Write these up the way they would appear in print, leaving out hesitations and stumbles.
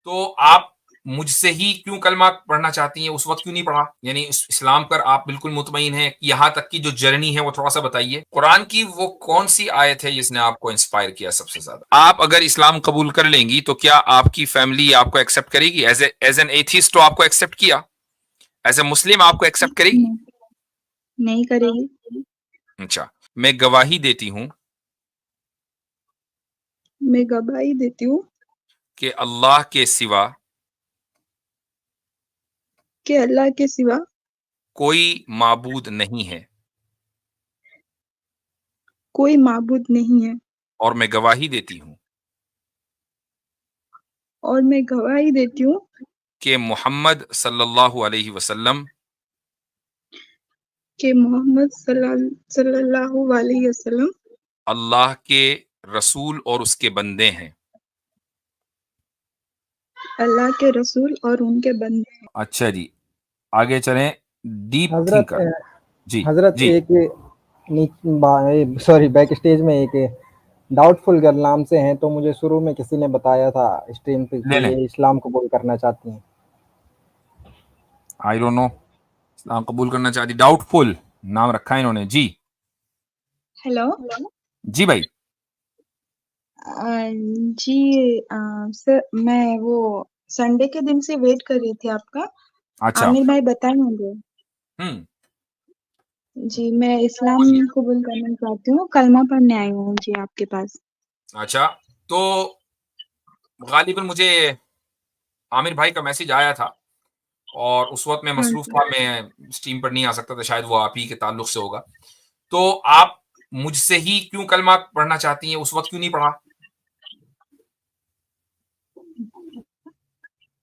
تو آپ مجھ سے ہی کیوں کلمہ پڑھنا چاہتی ہیں؟ اس وقت کیوں نہیں پڑھا؟ یعنی اسلام پر آپ بالکل مطمئن ہیں، یہاں تک کی جو جرنی ہے وہ تھوڑا سا بتائیے۔ قرآن کی وہ کون سی آیت ہے جس نے آپ کو انسپائر کیا سب سے زیادہ؟ آپ اگر اسلام قبول کر لیں گی تو کیا آپ کی فیملی آپ کو ایکسپٹ کرے گی؟ ایز این ایتھیسٹ تو آپ کو ایکسپٹ کیا، ایز اے مسلم آپ کو ایکسپٹ کرے گی؟ نہیں کرے گی۔ اچھا، میں گواہی دیتی ہوں میں گواہی دیتی ہوں کہ اللہ کے سوا کہ اللہ کے سوا کوئی معبود نہیں ہے، کوئی معبود نہیں ہے، اور میں گواہی دیتی ہوں اور میں گواہی دیتی ہوں کہ محمد صلی اللہ علیہ وسلم کہ محمد صلی اللہ علیہ وسلم اللہ کے رسول اور اس کے بندے ہیں۔ اللہ کے رسول اور ان کے بندے ہیں۔ اچھا جی، آگے چلیں۔ ڈیپ حضرت تھنکر جی حضرت جی ایک سوری بیک اسٹیج میں ایک ڈاؤٹ فل گرل نام سے ہیں، تو مجھے شروع میں کسی نے بتایا تھا اسٹریم پہ کہ لے لیں، یہ اسلام قبول کرنا چاہتی ہیں۔ آئی ڈونٹ نو، اسلام قبول کرنا چاہتی، ڈاؤٹ فل نام رکھا ہے انہوں نے جی۔ ہیلو جی بھائی، جی سر، میں وہ سنڈے کے دن سے ویٹ کر رہی تھی آپ کا۔ اچھا، عامر بھائی بتائیں مجھے۔ جی، میں اسلام قبول کرنا چاہتی ہوں، کلمہ پڑھنے آئی ہوں جی آپ کے پاس۔ اچھا، تو غالباً مجھے عامر بھائی کا میسج آیا تھا، اور اس وقت میں ہاں مصروف جی، تھا، میں اسٹریم پر نہیں آ سکتا تھا، شاید وہ آپ ہی کے تعلق سے ہوگا۔ تو آپ مجھ سے ہی کیوں کلمہ پڑھنا چاہتی ہیں؟ اس وقت کیوں نہیں پڑھا؟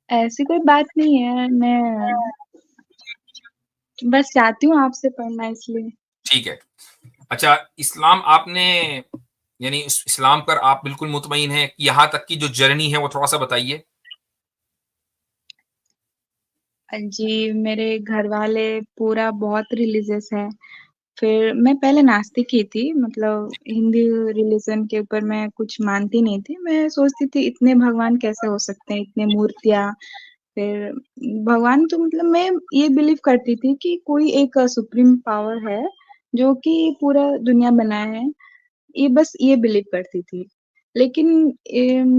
ایسی کوئی بات نہیں ہے، میں بس چاہتی ہوں آپ سے پڑھنا اس لیے۔ ٹھیک ہے۔ اچھا، اسلام آپ نے یعنی اسلام پر آپ بالکل مطمئن ہیں، یہاں تک کی جو جرنی ہے وہ تھوڑا سا بتائیے۔ جی، میرے گھر والے پورا بہت ریلیجیس ہے۔ پھر میں پہلے ناستک ہی تھی، مطلب ہندی ریلیجن کے اوپر میں کچھ مانتی نہیں تھی۔ میں سوچتی تھی اتنے بھگوان کیسے ہو سکتے ہیں، اتنے مورتیاں۔ پھر بھگوان تو مطلب میں یہ بلیو کرتی تھی کہ کوئی ایک سپریم پاور ہے جو کہ پورا دنیا بنایا ہے، یہ بس یہ بلیو کرتی تھی۔ لیکن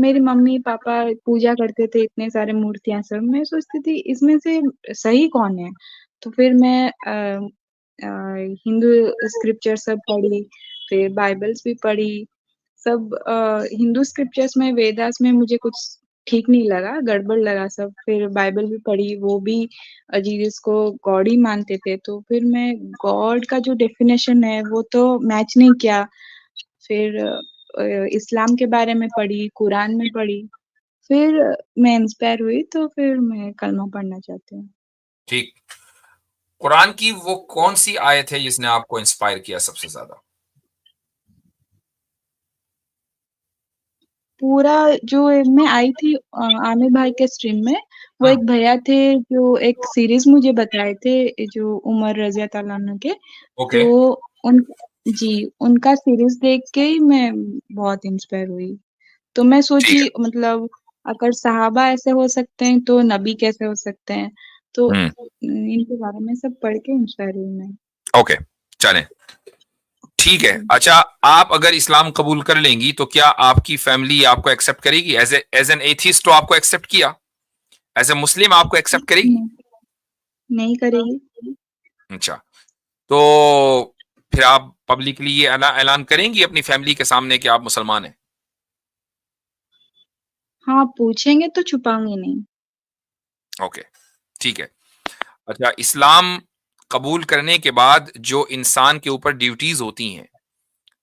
میری ممی پاپا پوجا کرتے تھے اتنے سارے مورتیاں سب، میں سوچتی تھی اس میں سے صحیح کون ہے۔ تو پھر میں ہندو اسکرپچر سب پڑھی، پھر بائبلس بھی پڑھی سب۔ ہندو اسکرپچرس میں ویداس میں مجھے کچھ ٹھیک نہیں لگا، گڑبڑ لگا سب۔ پھر بائبل بھی پڑھی، وہ بھی جیسس کو گاڈ ہی مانتے تھے، تو پھر میں گاڈ کا جو ڈیفینیشن ہے وہ تو میچ نہیں کیا۔ پھر اسلام کے بارے میں پڑھی، قرآن میں پڑھی، پھر میں انسپائر ہوئی، تو پھر میں کلمہ پڑھنا چاہتی ہوں۔ ٹھیک، قرآن کی وہ کون سی آیت ہے جس نے آپ کو انسپائر کیا سب سے زیادہ؟ پورا جو میں آئی تھی عامر بھائی کے اسٹریم میں، وہ ایک بھیا تھے جو ایک سیریز مجھے بتائے تھے، جو عمر رضی اللہ عنہ کے، اوکے، تو ان جی ان کا سیریز دیکھ کے ہی میں بہت انسپائر ہوئی۔ تو میں ٹھیک سوچی ہے، مطلب اگر صحابہ ایسے ہو سکتے ہیں تو نبی کیسے ہو سکتے ہیں، تو ان کے بارے میں سب پڑھ کے انسپائر ہوئی میں۔ اوکے، چلیں ٹھیک ہے۔ اچھا، آپ اگر اسلام قبول کر لیں گی تو کیا آپ کی فیملی آپ کو ایکسپٹ کرے گی؟ ایز این ایتھیسٹ تو آپ کو ایکسپٹ کیا، ایز اے مسلم آپ کو ایکسپٹ کرے گی؟ نہیں کرے گی۔ اچھا، تو پھر آپ پبلکلی یہ اعلان کریں گی اپنی فیملی کے سامنے کہ آپ مسلمان ہیں؟ ہاں، پوچھیں گے تو چھپاؤں گی نہیں۔ اوکے، ٹھیک ہے۔ اچھا، اسلام قبول کرنے کے بعد جو انسان کے اوپر ڈیوٹیز ہوتی ہیں،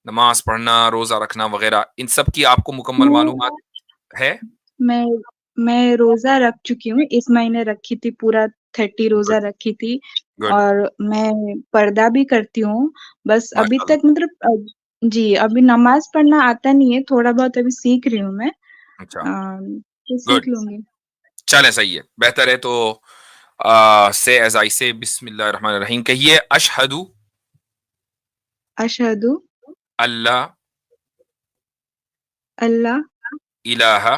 نماز پڑھنا، روزہ رکھنا وغیرہ، ان سب کی آپ کو مکمل معلومات ہے؟ میں میں روزہ رکھ چکی ہوں، اس مہینے رکھی تھی، پورا 30 روزہ گڈ، رکھی تھی، گڈ، اور میں پردہ بھی کرتی ہوں۔ بس ابھی ماشاء تک اللہ، مطلب جی ابھی نماز پڑھنا آتا نہیں ہے، تھوڑا بہت ابھی سیکھ رہی ہوں میں، اچھا، تو گڈ، سیکھ لوں گی۔ چلیں صحیح ہے، بہتر ہے۔ تو سے ایز آئی سے بسم اللہ الرحمن الرحیم کہیے، اشہد اشہد اللہ اللہ الہ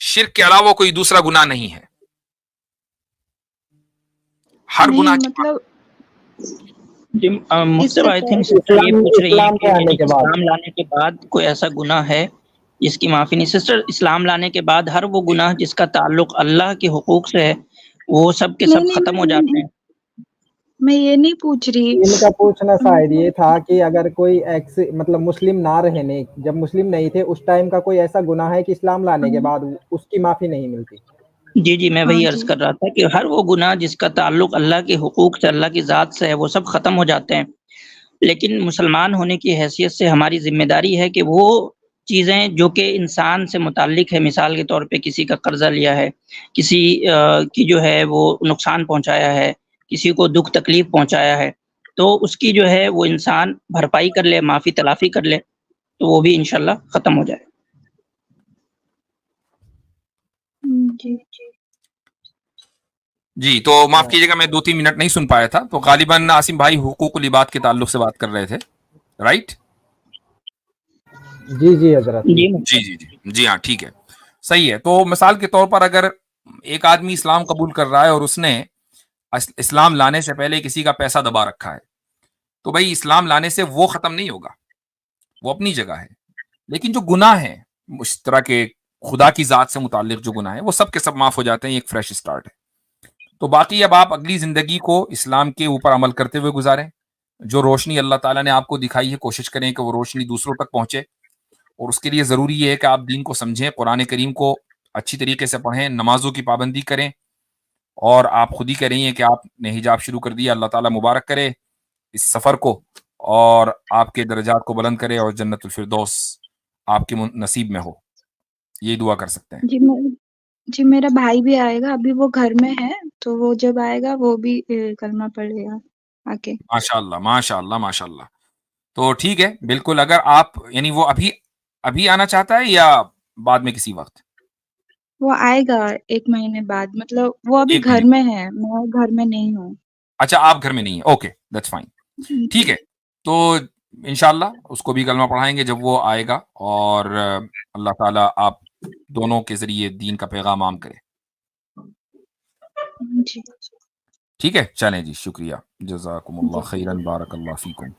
شرک کے علاوہ کوئی دوسرا گناہ نہیں ہے. ہر نہیں گناہ کی مطلب جی اس مکتب سے آئی تھنک سسٹر یہ پوچھ رہی ہیں اسلام کہ پہ آنے یعنی کے بعد اسلام لانے کے بعد کوئی ایسا گناہ ہے جس کی معافی نہیں. سسٹر اسلام لانے کے بعد ہر وہ گناہ جس کا تعلق اللہ کے حقوق سے ہے وہ سب کے سب نہیں ختم ہو جاتے ہیں. میں یہ نہیں پوچھ رہی. ان کا پوچھنا شاید یہ تھا کہ اگر کوئی مطلب مسلم نہ رہنے جب مسلم نہیں تھے اس ٹائم کا کوئی ایسا گناہ ہے کہ اسلام لانے کے بعد اس کی معافی نہیں ملتی. جی میں وہی عرض کر رہا تھا کہ ہر وہ گناہ جس کا تعلق اللہ کے حقوق سے اللہ کی ذات سے ہے وہ سب ختم ہو جاتے ہیں. لیکن مسلمان ہونے کی حیثیت سے ہماری ذمہ داری ہے کہ وہ چیزیں جو کہ انسان سے متعلق ہے، مثال کے طور پہ کسی کا قرضہ لیا ہے، کسی کی جو ہے وہ نقصان پہنچایا ہے، کسی کو دکھ تکلیف پہنچایا ہے، تو اس کی جو ہے وہ انسان بھرپائی کر لے، معافی تلافی کر لے تو وہ بھی انشاءاللہ ختم ہو جائے. جی جی تو معاف کیجیے گا میں 2-3 منٹ نہیں سن پایا تھا. تو غالباً عاصم بھائی حقوق العباد کے تعلق سے بات کر رہے تھے، رائٹ؟ جی حضرت جی ہاں ٹھیک ہے، صحیح ہے. تو مثال کے طور پر اگر ایک آدمی اسلام قبول کر رہا ہے اور اس نے اسلام لانے سے پہلے کسی کا پیسہ دبا رکھا ہے، تو بھائی اسلام لانے سے وہ ختم نہیں ہوگا، وہ اپنی جگہ ہے. لیکن جو گناہ ہے اس طرح کے خدا کی ذات سے متعلق جو گناہ ہے وہ سب کے سب معاف ہو جاتے ہیں. ایک فریش اسٹارٹ ہے. تو باقی اب آپ اگلی زندگی کو اسلام کے اوپر عمل کرتے ہوئے گزاریں. جو روشنی اللہ تعالیٰ نے آپ کو دکھائی ہے کوشش کریں کہ وہ روشنی دوسروں تک پہنچے، اور اس کے لیے ضروری یہ ہے کہ آپ دین کو سمجھیں، قرآن کریم کو اچھی طریقے سے پڑھیں، نمازوں کی پابندی کریں. اور آپ خود ہی کہہ رہی ہیں کہ آپ نے حجاب شروع کر دیا. اللہ تعالیٰ مبارک کرے اس سفر کو اور آپ کے درجات کو بلند کرے اور جنت الفردوس آپ کے نصیب میں ہو. یہ دعا کر سکتے ہیں. جی میرا بھائی بھی آئے گا، ابھی وہ گھر میں ہے، تو وہ جب آئے گا وہ بھی کلمہ پڑھے گا آ کے. ماشاء اللہ ماشاء اللہ ماشاء اللہ. تو ٹھیک ہے بالکل. اگر آپ یعنی وہ ابھی آنا چاہتا ہے یا بعد میں کسی وقت؟ وہ آئے گا 1 مہینے بعد، مطلب وہ ابھی 1 گھر مہینے. میں ہے، میں گھر میں نہیں ہوں. اچھا آپ گھر میں نہیں ہیں، اوکے دیٹس فائن. ٹھیک ہے. تو انشاءاللہ اس کو بھی کلمہ پڑھائیں گے جب وہ آئے گا، اور اللہ تعالیٰ آپ دونوں کے ذریعے دین کا پیغام عام کرے. جی ٹھیک ہے چلیں جی، شکریہ، جزاکم اللہ خیرن، بارک اللہ فیکم.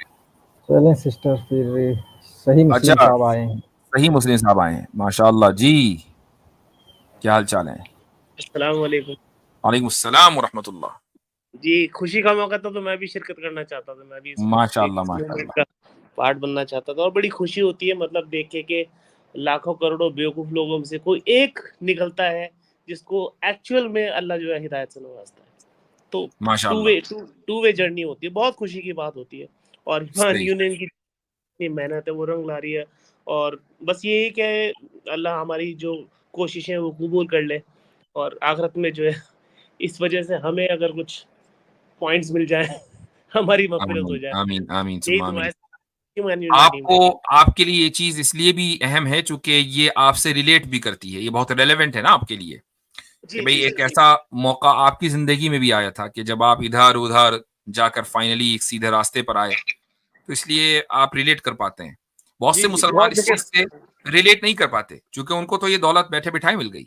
چلیں سسٹر پھر صحیح مسلم اچھا صاحب آئے ہیں. صحیح مسلم صاحب آئے ہیں، ماشاء اللہ. جی کیا حال چال ہیں؟ السلام علیکم. وعلیکم السلام ورحمۃ اللہ. جی خوشی کا موقع تھا تو میں بھی شرکت کرنا چاہتا تھا، میں بھی ماشاء اللہ ماشاء موومنٹ اللہ. کا پارٹ بننا چاہتا تھا. اور بڑی خوشی ہوتی ہے مطلب دیکھ کے کہ لاکھوں کروڑوں بیوقوف لوگوں میں سے کوئی ایک نکلتا ہے جس کو ایکچوئل میں اللہ جو ہے ہدایت سے نوازتا ہے. تو ماشاء ٹو اللہ. وے جرنی ہوتی ہے، بہت خوشی کی بات ہوتی ہے. اور ایمان صحیح. یونین کی اتنی محنت ہے وہ رنگ لا رہی ہے. اور بس یہی کہ اللہ ہماری جو کوششیں وہ قبول کر لے، اور آخرت میں جو ہے اس وجہ سے ہمیں اگر کچھ پوائنٹس مل جائیں ہماری مغفرت ہو آمین جائے. آمین آمین یہی ثم دعا آمین. ہے ایمان یونین آپ ٹیم کو سے. آپ کے لیے یہ چیز اس لیے بھی اہم ہے چونکہ یہ آپ سے ریلیٹ بھی کرتی ہے، یہ بہت ریلیونٹ ہے نا آپ کے لیے کہ جی بھئی جی ایک ایسا موقع آپ کی زندگی میں بھی آیا تھا کہ جب آپ ادھر ادھر جا کر فائنلی ایک سیدھے راستے پر آئے، تو اس لیے آپ ریلیٹ کر پاتے ہیں. بہت سے جی جی مسلمان بہت اس جگہ. چیز سے ریلیٹ نہیں کر پاتے کیونکہ ان کو تو یہ دولت بیٹھے بٹھائے مل گئی.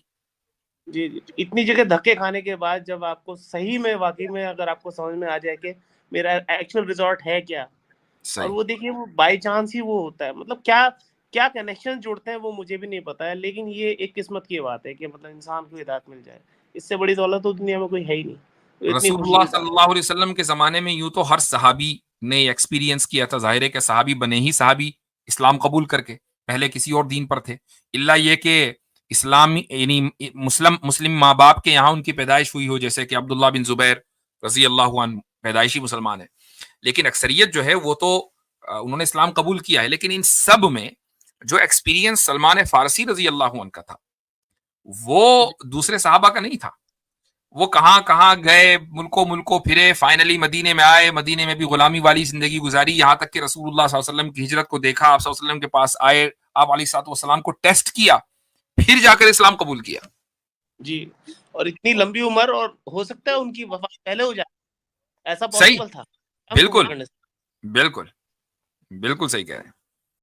جی جی اتنی جگہ دھکے کھانے کے بعد جب آپ کو صحیح میں واقعی میں اگر آپ کو سمجھ میں آ جائے کہ میرا ایکچوئل ریزورٹ ہے کیا، اور صحیح. وہ دیکھیے وہ بائی چانس ہی وہ ہوتا ہے. مطلب کیا کنیکشن جوڑتے ہیں وہ مجھے بھی نہیں پتا ہے، لیکن یہ ایک قسمت کی بات ہے کہ مطلب انسان کو ہدایت مل جائے. اس سے بڑی دولت تو دنیا میں کوئی ہے ہی نہیں. تو اتنی رسول خوشی اللہ کی صلی بات اللہ علیہ وسلم کے زمانے میں یوں تو ہر صحابی نے ایکسپیرینس کیا تھا. ظاہر ہے کہ صحابی بنے ہی صحابی اسلام قبول کر کے، پہلے کسی اور دین پر تھے. اللہ یہ کہ اسلام یعنی مسلم ماں باپ کے یہاں ان کی پیدائش ہوئی ہو، جیسے کہ عبداللہ بن زبیر رضی اللہ عنہ پیدائشی مسلمان ہے. لیکن اکثریت جو ہے وہ تو انہوں نے اسلام قبول کیا ہے. لیکن ان سب میں جو ایکسپیرینس سلمان فارسی رضی اللہ عنہ کا تھا وہ دوسرے صحابہ کا نہیں تھا. وہ کہاں کہاں گئے، ملکوں پھرے، فائنلی مدینے میں آئے، مدینے میں بھی غلامی والی زندگی گزاری، یہاں تک کہ رسول اللہ صلی اللہ علیہ وسلم کی ہجرت کو دیکھا، آپ صلی اللہ علیہ وسلم کے پاس آئے، آپ علیہ الصلوۃ والسلام کو ٹیسٹ کیا، پھر جا کر اسلام قبول کیا. جی. اور اتنی لمبی عمر، اور ہو سکتا ہے ان کی وفات پہلے ہو جائے، ایسا صحیح. پاسبل تھا ہم قبول بالکل کرنے سے. بالکل بالکل صحیح کہہ رہے ہیں.